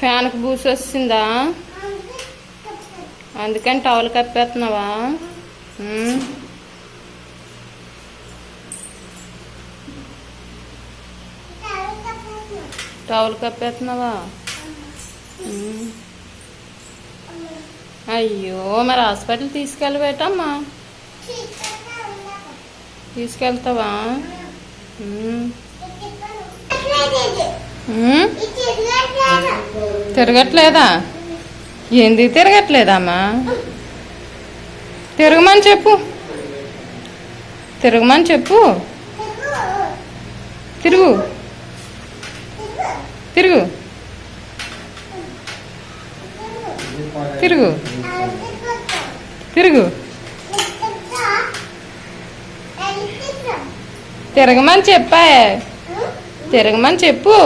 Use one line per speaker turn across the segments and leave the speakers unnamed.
ఫ్యాన్కి బూసి వస్తుందా? అందుకని towel కప్పేస్తున్నావా? Towel కప్పేస్తున్నావా? అయ్యో, మరి హాస్పిటల్ తీసుకెళ్ళబెట్టమ్మా. తీసుకెళ్తావా? తిరగట్లేదా? ఏంది తిరగట్లేదమ్మా? తిరగమని చెప్పు. తిరగమని చెప్పు. తిరుగు తిరుగు తిరుగు తిరుగు. తిరగమని చెప్పా. తిరగమని చెప్పు.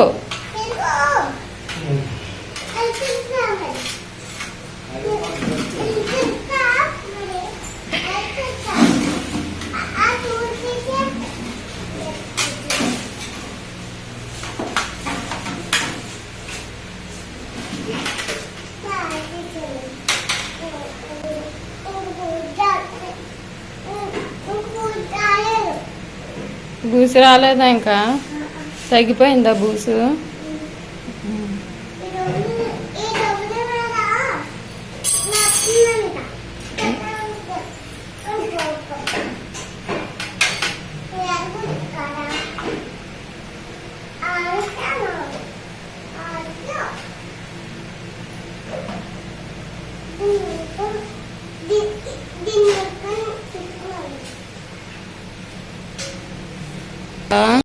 బూసు రాలేదా? ఇంకా తగ్గిపోయిందా బూసు?